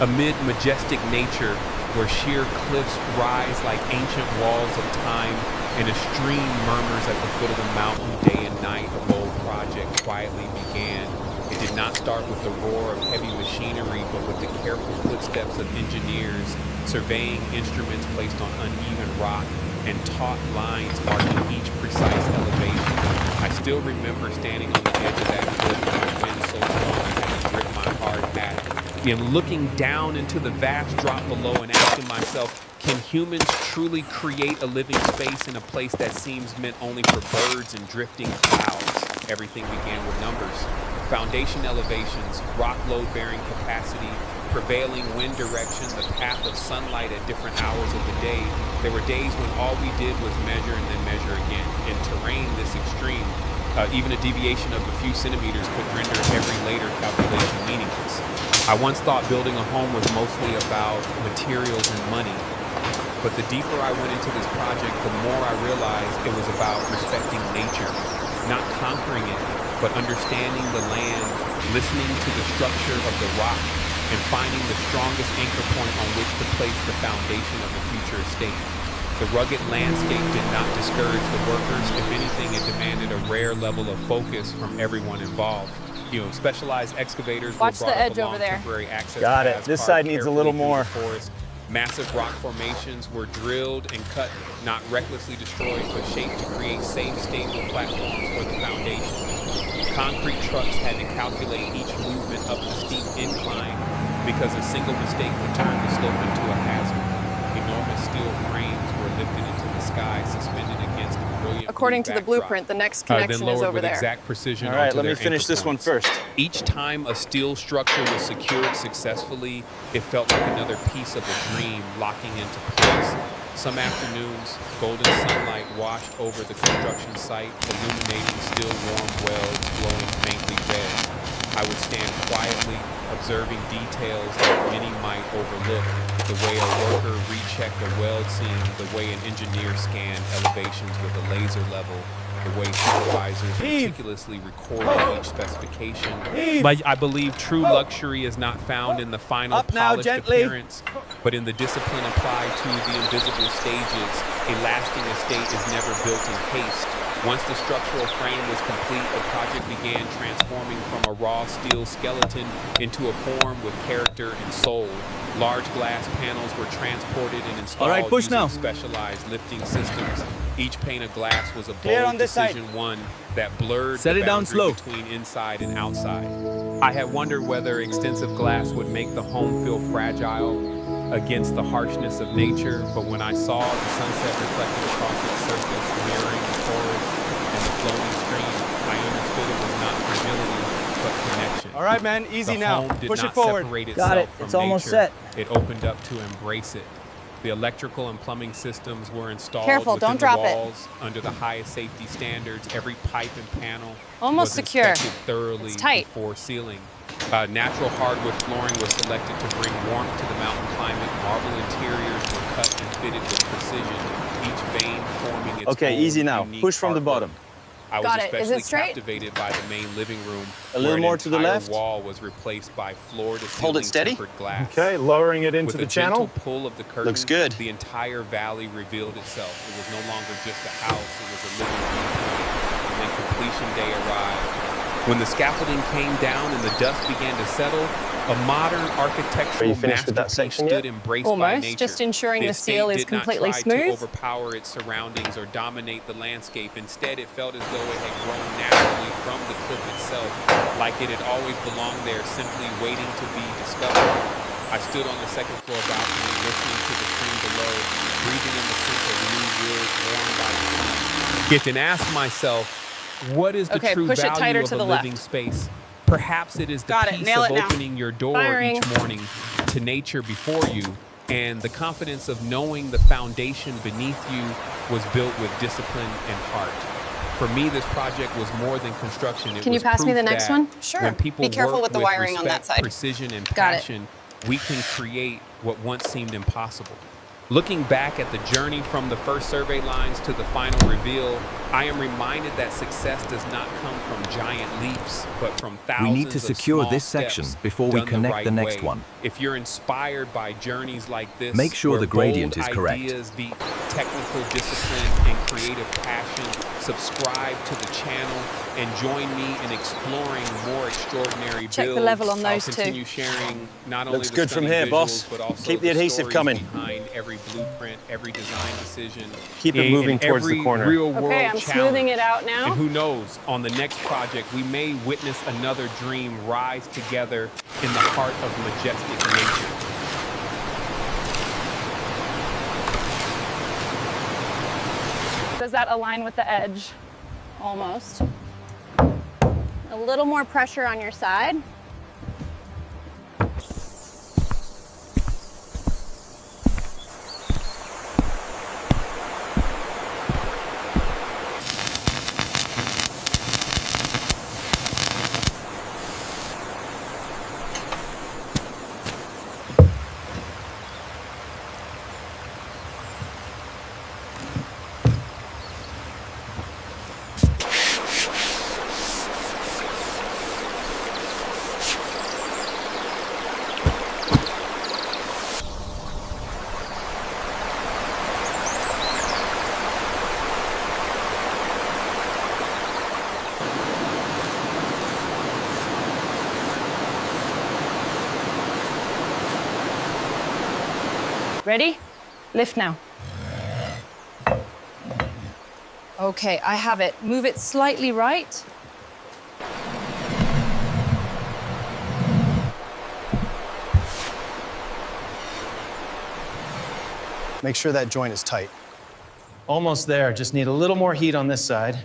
Amid majestic nature, where sheer cliffs rise like ancient walls of time, and a stream murmurs at the foot of the mountain day and night, a bold project quietly began. It did not start with the roar of heavy machinery, but with the careful footsteps of engineers, surveying instruments placed on uneven rock, and taut lines marking each precise elevation. I still remember standing on the edge of that cliff with the wind so strong I had to grip my hard hat, and looking down into the vast drop below and asking myself, can humans truly create a living space in a place that seems meant only for birds and drifting clouds? Everything began with numbers. Foundation elevations, rock load-bearing capacity, prevailing wind direction, the path of sunlight at different hours of the day. There were days when all we did was measure and then measure again. In terrain this extreme, even a deviation of a few centimeters could render every later calculation meaningless. I once thought building a home was mostly about materials and money. But the deeper I went into this project, the more I realized it was about respecting nature, not conquering it, but understanding the land, listening to the structure of the rock, and finding the strongest anchor point on which to place the foundation of the future estate. The rugged landscape did not discourage the workers. If anything, it demanded a rare level of focus from everyone involved. You know, specialized excavators were brought up along temporary access Got it. paths This carved side needs a little carefully more. through the forest. Massive rock formations were drilled and cut, not recklessly destroyed, but shaped to create safe, stable platforms for the foundation. Concrete trucks had to calculate each movement up the steep incline because a single mistake could turn the slope into a hazard. Enormous steel frames were lifted into the sky, suspended against a brilliant According to the blueprint, the next connection is over there. Exact precision. All right, onto let me their finish anchor this one points. first. Each time a steel structure was secured successfully, it felt like another piece of a dream locking into place. Some afternoons, golden sunlight washed over the construction site, illuminating still warm welds glowing faintly red. I would stand quietly, observing details that many might overlook. The way a worker rechecked a weld seam, the way an engineer scanned elevations with a laser level, the way supervisors meticulously recorded each specification. But I believe true luxury is not found in the final polished appearance, but in the discipline applied to the invisible stages. A lasting estate is never built in haste. Once the structural frame was complete, the project began transforming from a raw steel skeleton into a form with character and soul. Large glass panels were transported and installed using specialized lifting systems. Each pane of glass was a bold decision, one that blurred the boundary between inside and outside. I had wondered whether extensive glass would make the home feel fragile against the harshness of nature, but when I saw the sunset reflected across its surface, mirroring the forest and the flowing stream, I understood it was not fragility, but connection. All right, man, easy now. Push it forward. Got it. It's almost set. It opened up to embrace it. The electrical and plumbing systems were installed within the walls under the highest safety standards. Every pipe and panel was inspected thoroughly before sealing. Natural hardwood flooring was selected to bring warmth to the mountain climate. Marble interiors were cut and fitted with precision, each vein forming its own easy now. unique Push from the bottom. I was especially captivated by the main living room. A little more to the left. The wall was replaced by floor-to-ceiling tempered glass. Okay, lowering it into With the a channel. gentle pull of the curtain, Looks good. The entire valley revealed itself. It was no longer just a house, it was a living viewpoint. And then completion day arrived. When the scaffolding came down and the dust began to settle, a modern architectural masterpiece stood embraced by nature. Just ensuring the steel is completely smooth. It did not try to overpower its surroundings or dominate the landscape. Instead, it felt as though it had grown naturally from the cliff itself, like it had always belonged there, simply waiting to be discovered. I stood on the second floor balcony, listening to the stream below, breathing in the scent of new wood warmed by the sun. Get and ask myself, what is the true value of a living space? Perhaps it is the peace of opening your door each morning to nature before you, and the confidence of knowing the foundation beneath you was built with discipline and heart. For me, this project was more than construction. Can you pass me the next one? Sure. When people Be careful work with the wiring on that side. precision and passion, we can create what once seemed impossible. Looking back at the journey from the first survey lines to the final reveal, I am reminded that success does not come from giant leaps, but from thousands We need to secure this section before we connect the next one. If you're inspired by journeys like this, make sure where the gradient bold is correct. Ideas beat technical discipline and creative passion, subscribe to the channel and join me in exploring more extraordinary builds. Check the level on those I'll continue sharing not only Looks the good from stunning here, visuals, boss. but also Keep the adhesive stories coming. behind every blueprint, every design decision. Keep it moving and towards the every corner. Real world Okay, I'm smoothing it out now. And who knows, on the next project, we may witness another dream rise together in the heart of majestic nature. Does that align with the edge? Almost. A little more pressure on your side. Ready? Lift now. Okay, I have it. Move it slightly right. Make sure that joint is tight. Almost there. Just need a little more heat on this side.